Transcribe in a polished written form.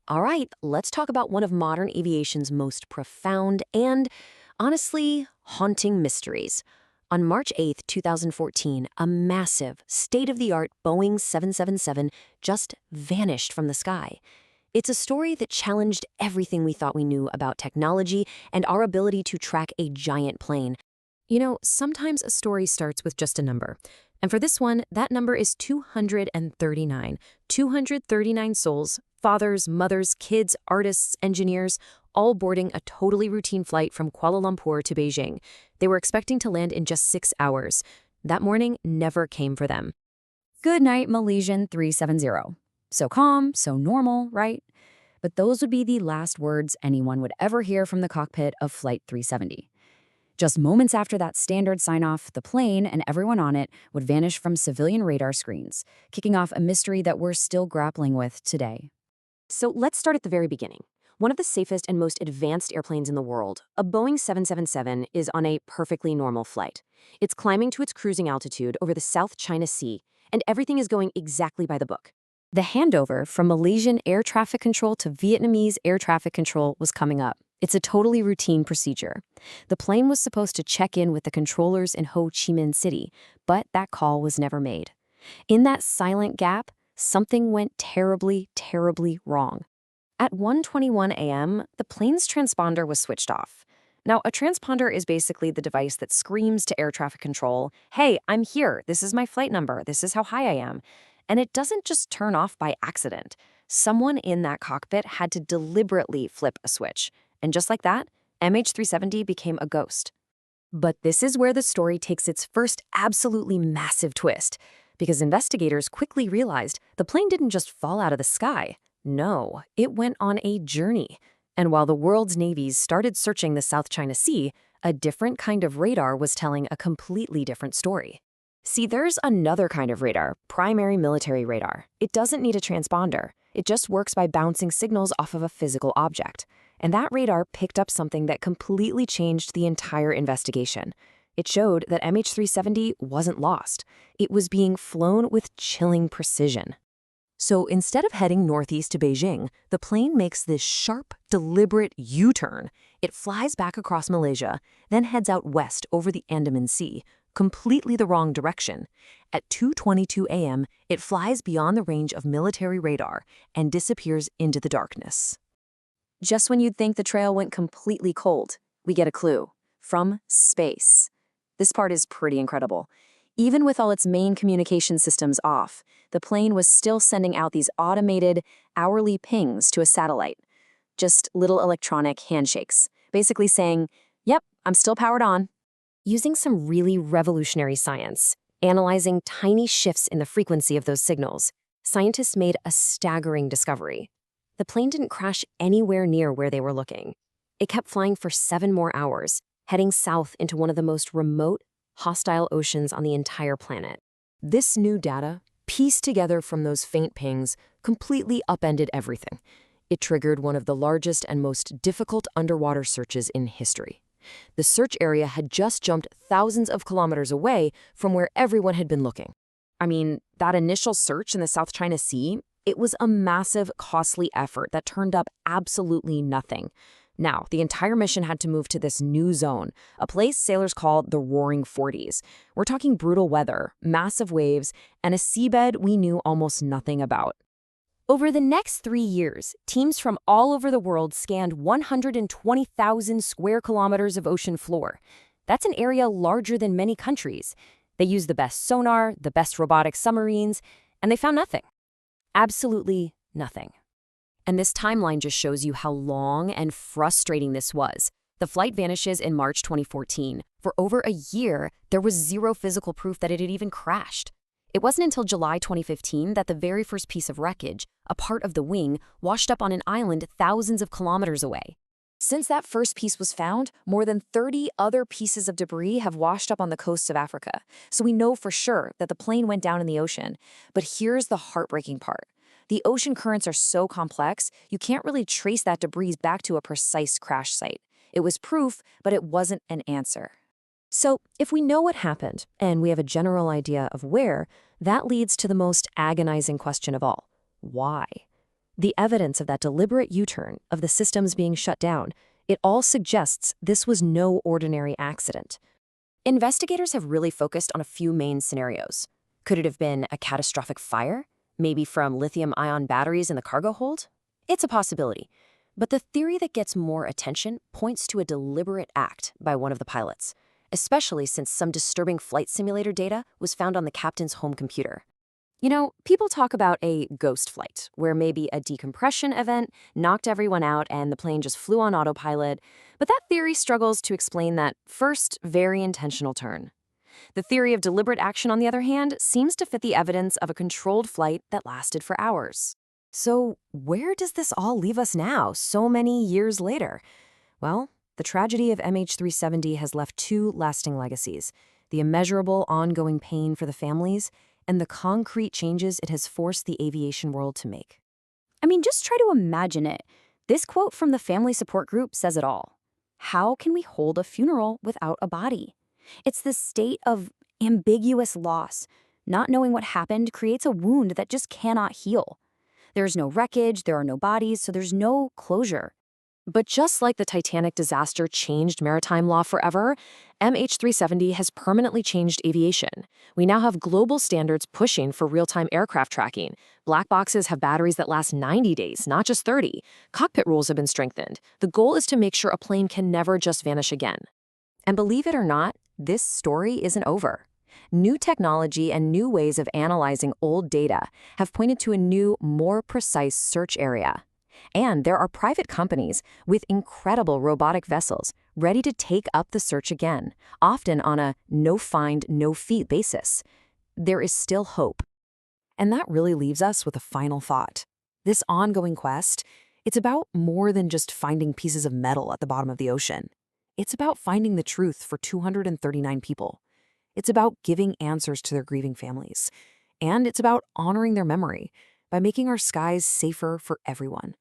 All right, let's talk about one of modern aviation's most profound and, honestly, haunting mysteries. On March 8th, 2014, a massive, state-of-the-art Boeing 777 just vanished from the sky. It's a story that challenged everything we thought we knew about technology and our ability to track a giant plane. You know, sometimes a story starts with just a number. And for this one, that number is 239. 239 souls, fathers, mothers, kids, artists, engineers, all boarding a totally routine flight from Kuala Lumpur to Beijing. They were expecting to land in just 6 hours. That morning never came for them. Good night, Malaysian 370. So calm, so normal, right? But those would be the last words anyone would ever hear from the cockpit of Flight 370. Just moments after that standard sign-off, the plane and everyone on it would vanish from civilian radar screens, kicking off a mystery that we're still grappling with today. So let's start at the very beginning. One of the safest and most advanced airplanes in the world, a Boeing 777, is on a perfectly normal flight. It's climbing to its cruising altitude over the South China Sea, and everything is going exactly by the book. The handover from Malaysian air traffic control to Vietnamese air traffic control was coming up. It's a totally routine procedure. The plane was supposed to check in with the controllers in Ho Chi Minh City, but that call was never made. In that silent gap, something went terribly, terribly wrong. At 1:21 a.m., the plane's transponder was switched off. Now, a transponder is basically the device that screams to air traffic control, "Hey, I'm here. This is my flight number. This is how high I am." And it doesn't just turn off by accident. Someone in that cockpit had to deliberately flip a switch. And just like that, MH370 became a ghost. But this is where the story takes its first absolutely massive twist, because investigators quickly realized the plane didn't just fall out of the sky. No, it went on a journey. And while the world's navies started searching the South China Sea, a different kind of radar was telling a completely different story. See, there's another kind of radar, primary military radar. It doesn't need a transponder. It just works by bouncing signals off of a physical object. And that radar picked up something that completely changed the entire investigation. It showed that MH370 wasn't lost. It was being flown with chilling precision. So instead of heading northeast to Beijing, the plane makes this sharp, deliberate U-turn. It flies back across Malaysia, then heads out west over the Andaman Sea, completely the wrong direction. At 2:22 a.m., it flies beyond the range of military radar and disappears into the darkness. Just when you'd think the trail went completely cold, we get a clue. From space. This part is pretty incredible. Even with all its main communication systems off, the plane was still sending out these automated, hourly pings to a satellite. Just little electronic handshakes, basically saying, "Yep, I'm still powered on." Using some really revolutionary science, analyzing tiny shifts in the frequency of those signals, scientists made a staggering discovery. The plane didn't crash anywhere near where they were looking. It kept flying for 7 more hours, heading south into one of the most remote, hostile oceans on the entire planet. This new data, pieced together from those faint pings, completely upended everything. It triggered one of the largest and most difficult underwater searches in history. The search area had just jumped thousands of kilometers away from where everyone had been looking. I mean, that initial search in the South China Sea, it was a massive, costly effort that turned up absolutely nothing. Now, the entire mission had to move to this new zone, a place sailors call the Roaring Forties. We're talking brutal weather, massive waves, and a seabed we knew almost nothing about. Over the next 3 years, teams from all over the world scanned 120,000 square kilometers of ocean floor. That's an area larger than many countries. They used the best sonar, the best robotic submarines, and they found nothing. Absolutely nothing. And this timeline just shows you how long and frustrating this was. The flight vanishes in March 2014. For over a year, there was zero physical proof that it had even crashed. It wasn't until July 2015 that the very first piece of wreckage, a part of the wing, washed up on an island thousands of kilometers away. Since that first piece was found, more than 30 other pieces of debris have washed up on the coasts of Africa. So we know for sure that the plane went down in the ocean. But here's the heartbreaking part. The ocean currents are so complex, you can't really trace that debris back to a precise crash site. It was proof, but it wasn't an answer. So, if we know what happened, and we have a general idea of where, that leads to the most agonizing question of all. Why? The evidence of that deliberate U-turn, of the systems being shut down, it all suggests this was no ordinary accident. Investigators have really focused on a few main scenarios. Could it have been a catastrophic fire? Maybe from lithium-ion batteries in the cargo hold? It's a possibility. But the theory that gets more attention points to a deliberate act by one of the pilots, especially since some disturbing flight simulator data was found on the captain's home computer. You know, people talk about a ghost flight, where maybe a decompression event knocked everyone out and the plane just flew on autopilot, but that theory struggles to explain that first, very intentional turn. The theory of deliberate action, on the other hand, seems to fit the evidence of a controlled flight that lasted for hours. So, where does this all leave us now, so many years later? Well, the tragedy of MH370 has left two lasting legacies: the immeasurable ongoing pain for the families and the concrete changes it has forced the aviation world to make. I mean, just try to imagine it. This quote from the family support group says it all. How can we hold a funeral without a body? It's this state of ambiguous loss. Not knowing what happened creates a wound that just cannot heal. There's no wreckage, there are no bodies, so there's no closure. But just like the Titanic disaster changed maritime law forever, MH370 has permanently changed aviation. We now have global standards pushing for real-time aircraft tracking. Black boxes have batteries that last 90 days, not just 30. Cockpit rules have been strengthened. The goal is to make sure a plane can never just vanish again. And believe it or not, this story isn't over. New technology and new ways of analyzing old data have pointed to a new, more precise search area. And there are private companies with incredible robotic vessels ready to take up the search again, often on a no-find, no-feet basis. There is still hope. And that really leaves us with a final thought. This ongoing quest, it's about more than just finding pieces of metal at the bottom of the ocean. It's about finding the truth for 239 people. It's about giving answers to their grieving families. And it's about honoring their memory by making our skies safer for everyone.